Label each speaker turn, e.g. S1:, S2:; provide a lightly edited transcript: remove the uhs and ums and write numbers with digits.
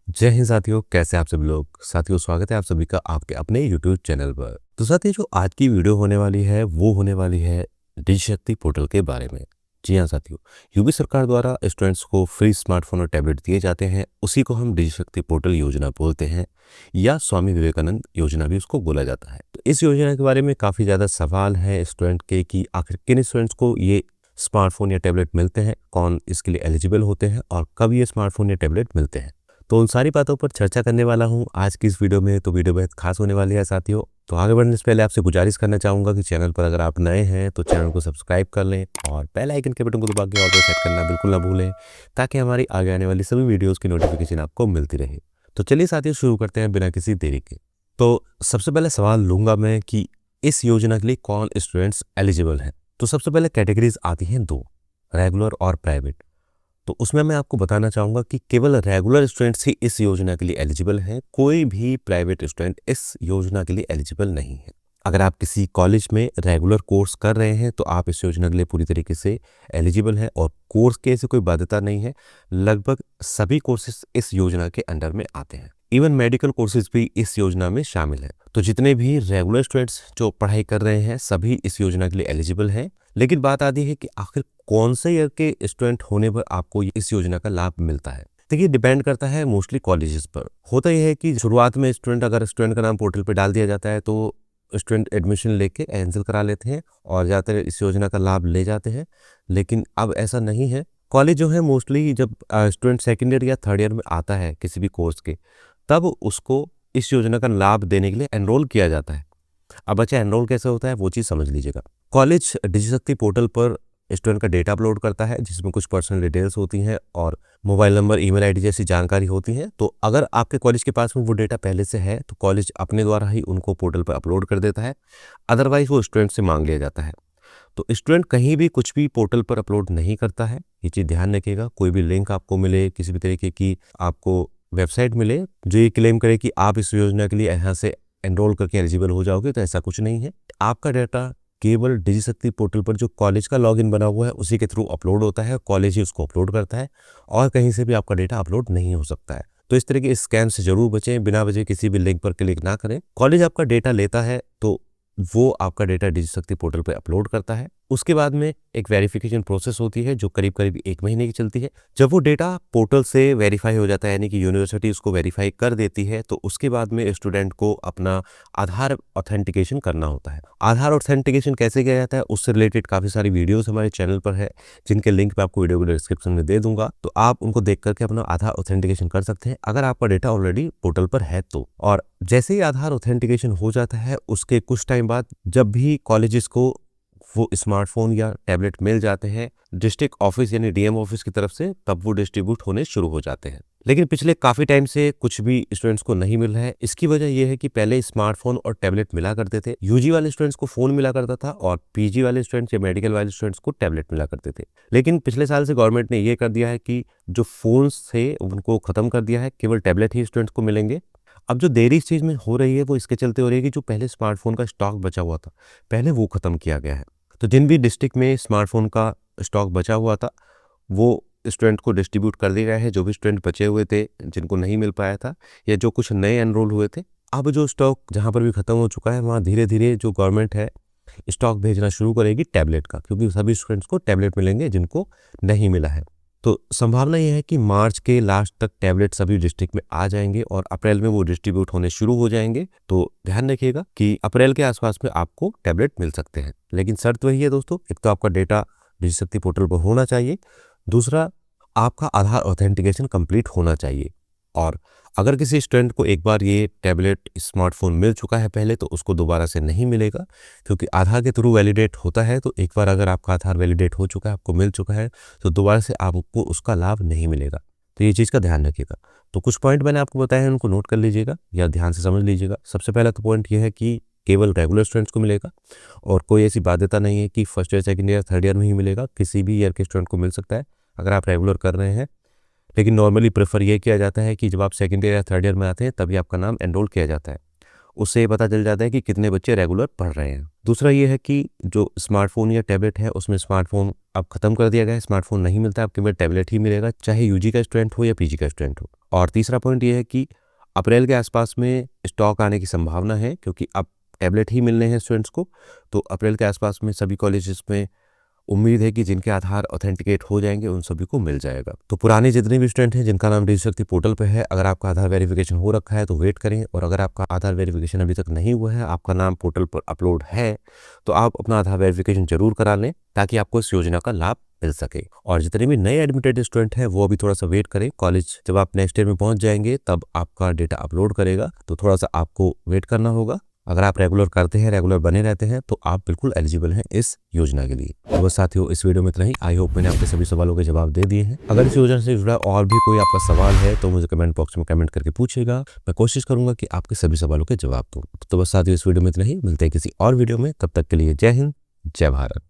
S1: जय हिंद साथियों, कैसे आप सभी लोग। साथियों, स्वागत है आप सभी का आपके अपने यूट्यूब चैनल पर। तो साथियों, जो आज की वीडियो होने वाली है वो होने वाली है डिजिशक्ति पोर्टल के बारे में। जी हाँ साथियों, यूपी सरकार द्वारा स्टूडेंट्स को फ्री स्मार्टफोन और टैबलेट दिए जाते हैं, उसी को हम डिजिशक्ति पोर्टल योजना बोलते हैं या स्वामी विवेकानंद योजना भी उसको बोला जाता है। तो इस योजना के बारे में काफ़ी ज़्यादा सवाल है स्टूडेंट के कि आखिर किन स्टूडेंट्स को ये स्मार्टफोन या टैबलेट मिलते हैं, कौन इसके लिए एलिजिबल होते हैं और कब ये स्मार्टफोन या टैबलेट मिलते हैं। तो उन सारी बातों पर चर्चा करने वाला हूँ आज की इस वीडियो में। तो वीडियो बेहद खास होने वाली है साथियों। तो आगे बढ़ने से पहले आपसे गुजारिश करना चाहूँगा कि चैनल पर अगर आप नए हैं तो चैनल को सब्सक्राइब कर लें और बेल आइकन के बटन को दबा के ऑल पर सेट करना बिल्कुल ना भूलें, ताकि हमारी आगे आने वाली सभी वीडियोज़ की नोटिफिकेशन आपको मिलती रहे। तो चलिए साथियों, शुरू करते हैं बिना किसी देरी के। तो सबसे पहले सवाल लूँगा मैं कि इस योजना के लिए कौन स्टूडेंट्स एलिजिबल हैं। तो सबसे पहले कैटेगरीज आती हैं दो, रेगुलर और प्राइवेट। तो उसमें मैं आपको बताना चाहूँगा कि केवल रेगुलर स्टूडेंट्स ही इस योजना के लिए एलिजिबल हैं, कोई भी प्राइवेट स्टूडेंट इस योजना के लिए एलिजिबल नहीं है। अगर आप किसी कॉलेज में रेगुलर कोर्स कर रहे हैं तो आप इस योजना के लिए पूरी तरीके से एलिजिबल हैं और कोर्स के ऐसे कोई बाध्यता नहीं है। लगभग सभी कोर्सेज इस योजना के अंडर में आते हैं। इवन मेडिकल कोर्सेज भी इस योजना में शामिल हैं। तो जितने भी रेगुलर स्टूडेंट्स जो पढ़ाई कर रहे हैं सभी इस योजना के लिए एलिजिबल हैं। लेकिन बात आती है कि आखिर कौन से ईयर के स्टूडेंट होने पर आपको इस योजना का लाभ मिलता है। देखिए, डिपेंड करता है मोस्टली कॉलेजेस पर। होता यह है कि शुरुआत में अगर स्टूडेंट का नाम पोर्टल पर डाल दिया जाता है तो स्टूडेंट एडमिशन लेके कैंसिल करा लेते हैं और ज़्यादातर इस योजना का लाभ ले जाते हैं। लेकिन अब ऐसा नहीं है। कॉलेज जो है मोस्टली जब स्टूडेंट सेकेंड ईयर या थर्ड ईयर में आता है किसी भी कोर्स के, तब उसको इस योजना का लाभ देने के लिए एनरोल किया जाता है। अब अच्छा, एनरोल कैसे होता है वो चीज़ समझ लीजिएगा। कॉलेज डिजिशक्ति पोर्टल पर स्टूडेंट का डेटा अपलोड करता है, जिसमें कुछ पर्सनल डिटेल्स होती हैं और मोबाइल नंबर, ईमेल आईडी जैसी जानकारी होती है। तो अगर आपके कॉलेज के पास में वो डेटा पहले से है तो कॉलेज अपने द्वारा ही उनको पोर्टल पर अपलोड कर देता है, अदरवाइज वो स्टूडेंट से मांग लिया जाता है। तो स्टूडेंट कहीं भी कुछ भी पोर्टल पर अपलोड नहीं करता है, ये चीज़ ध्यान रखिएगा। कोई भी लिंक आपको मिले, किसी भी तरीके की आपको वेबसाइट मिले जो ये क्लेम करे कि आप इस योजना के लिए यहाँ से एनरोल करके एलिजिबल हो जाओगे, तो ऐसा कुछ नहीं है। आपका डाटा केवल डिजिशक्ति पोर्टल पर जो कॉलेज का लॉगिन बना हुआ है उसी के थ्रू अपलोड होता है, कॉलेज ही उसको अपलोड करता है और कहीं से भी आपका डेटा अपलोड नहीं हो सकता है। तो इस तरह के स्कैम से जरूर बचें, बिना वजह किसी भी लिंक पर क्लिक ना करें। कॉलेज आपका डेटा लेता है तो वो आपका डेटा डिजिशक्ति पोर्टल पर अपलोड करता है। उसके बाद में एक वेरिफिकेशन प्रोसेस होती है जो करीब करीब 1 महीने की चलती है। जब वो डेटा पोर्टल से वेरीफाई हो जाता है, यानी कि यूनिवर्सिटी उसको वेरीफाई कर देती है, तो उसके बाद में स्टूडेंट को अपना आधार ऑथेंटिकेशन करना होता है। आधार ऑथेंटिकेशन कैसे किया जाता है उससे रिलेटेड काफ़ी सारी वीडियोस हमारे चैनल पर है, जिनके लिंक मैं आपको वीडियो के डिस्क्रिप्शन में दे दूंगा। तो आप उनको देख करके अपना आधार ऑथेंटिकेशन कर सकते हैं अगर आपका डेटा ऑलरेडी पोर्टल पर है तो। और जैसे ही आधार ऑथेंटिकेशन हो जाता है उसके कुछ टाइम बाद जब भी कॉलेजेस को वो स्मार्टफोन या टैबलेट मिल जाते हैं डिस्ट्रिक्ट ऑफिस यानी डीएम ऑफिस की तरफ से, तब वो डिस्ट्रीब्यूट होने शुरू हो जाते हैं। लेकिन पिछले काफ़ी टाइम से कुछ भी स्टूडेंट्स को नहीं मिल रहा है। इसकी वजह यह है कि पहले स्मार्टफोन और टैबलेट मिला करते थे। यूजी वाले स्टूडेंट्स को फ़ोन मिला करता था और पीजी वाले स्टूडेंट्स या मेडिकल वाले स्टूडेंट्स को टैबलेट मिला करते थे। लेकिन पिछले साल से गवर्नमेंट ने ये कर दिया है कि जो फ़ोन्स थे उनको ख़त्म कर दिया है, केवल टैबलेट ही स्टूडेंट्स को मिलेंगे। अब जो देरी इस चीज़ में हो रही है वो इसके चलते हो रही है कि जो पहले स्मार्टफोन का स्टॉक बचा हुआ था पहले वो ख़त्म किया गया है। तो जिन भी डिस्ट्रिक्ट में स्मार्टफोन का स्टॉक बचा हुआ था वो स्टूडेंट को डिस्ट्रीब्यूट कर दिया गया है। जो भी स्टूडेंट बचे हुए थे जिनको नहीं मिल पाया था या जो कुछ नए एनरोल हुए थे, अब जो स्टॉक जहाँ पर भी ख़त्म हो चुका है वहाँ धीरे धीरे जो गवर्नमेंट है स्टॉक भेजना शुरू करेगी टैबलेट का, क्योंकि सभी स्टूडेंट्स को टैबलेट मिलेंगे जिनको नहीं मिला है। तो संभावना ये है कि मार्च के लास्ट तक टैबलेट सभी डिस्ट्रिक्ट में आ जाएंगे और अप्रैल में वो डिस्ट्रीब्यूट होने शुरू हो जाएंगे। तो ध्यान रखिएगा कि अप्रैल के आसपास में आपको टैबलेट मिल सकते हैं। लेकिन शर्त वही है दोस्तों, एक तो आपका डेटा डिजिशक्ति पोर्टल पर होना चाहिए, दूसरा आपका आधार ऑथेंटिकेशन कंप्लीट होना चाहिए। और अगर किसी स्टूडेंट को एक बार ये टैबलेट स्मार्टफोन मिल चुका है पहले तो उसको दोबारा से नहीं मिलेगा, क्योंकि आधार के थ्रू वैलिडेट होता है। तो एक बार अगर आपका आधार वैलिडेट हो चुका है, आपको मिल चुका है, तो दोबारा से आपको उसका लाभ नहीं मिलेगा। तो ये चीज़ का ध्यान रखिएगा। तो कुछ पॉइंट मैंने आपको बताए हैं, उनको नोट कर लीजिएगा या ध्यान से समझ लीजिएगा। सबसे पहला तो पॉइंट ये है कि केवल रेगुलर स्टूडेंट्स को मिलेगा और कोई ऐसी बाध्यता नहीं है कि first year, second year, third year में ही मिलेगा। किसी भी ईयर के स्टूडेंट को मिल सकता है अगर आप रेगुलर कर रहे हैं। लेकिन नॉर्मली प्रेफर ये किया जाता है कि जब आप सेकेंड ईयर या थर्ड ईयर में आते हैं तभी आपका नाम एनरोल किया जाता है। उससे ये पता चल जाता है कि कितने बच्चे रेगुलर पढ़ रहे हैं। दूसरा ये है कि जो स्मार्टफोन या टैबलेट है उसमें स्मार्टफोन अब खत्म कर दिया गया है, स्मार्टफोन नहीं मिलता है, आपके पास टैबलेट ही मिलेगा, चाहे यूजी का स्टूडेंट हो या पीजी का स्टूडेंट हो। और तीसरा पॉइंट ये है कि अप्रैल के आसपास में स्टॉक आने की संभावना है, क्योंकि अब टैबलेट ही मिलने हैं स्टूडेंट्स को। तो अप्रैल के आसपास में सभी कॉलेजेस में उम्मीद है कि जिनके आधार ऑथेंटिकेट हो जाएंगे उन सभी को मिल जाएगा। तो पुराने जितने भी स्टूडेंट हैं जिनका नाम डिजिशक्ति शक्ति पोर्टल पे है, अगर आपका आधार वेरिफिकेशन हो रखा है तो वेट करें, और अगर आपका आधार वेरिफिकेशन अभी तक नहीं हुआ है, आपका नाम पोर्टल पर अपलोड है, तो आप अपना आधार वेरिफिकेशन जरूर करा लें ताकि आपको इस योजना का लाभ मिल सके। और जितने भी नए एडमिटेड स्टूडेंट हैं वो अभी थोड़ा सा वेट करें, कॉलेज जब आप नेक्स्ट ईयर में पहुंच जाएंगे तब आपका डेटा अपलोड करेगा, तो थोड़ा सा आपको वेट करना होगा। अगर आप रेगुलर करते हैं, रेगुलर बने रहते हैं, तो आप बिल्कुल एलिजिबल हैं इस योजना के लिए। तो बस साथियों, इस वीडियो में इतना ही। आई होप मैंने आपके सभी सवालों के जवाब दे दिए हैं। अगर इस योजना से जुड़ा और भी कोई आपका सवाल है तो मुझे कमेंट बॉक्स में कमेंट करके पूछेगा, मैं कोशिश करूंगा कि आपके सभी सवालों के जवाब दूं। तो बस साथियों, इस वीडियो में इतना ही, मिलते हैं किसी और वीडियो में, तब तक के लिए जय हिंद, जय भारत।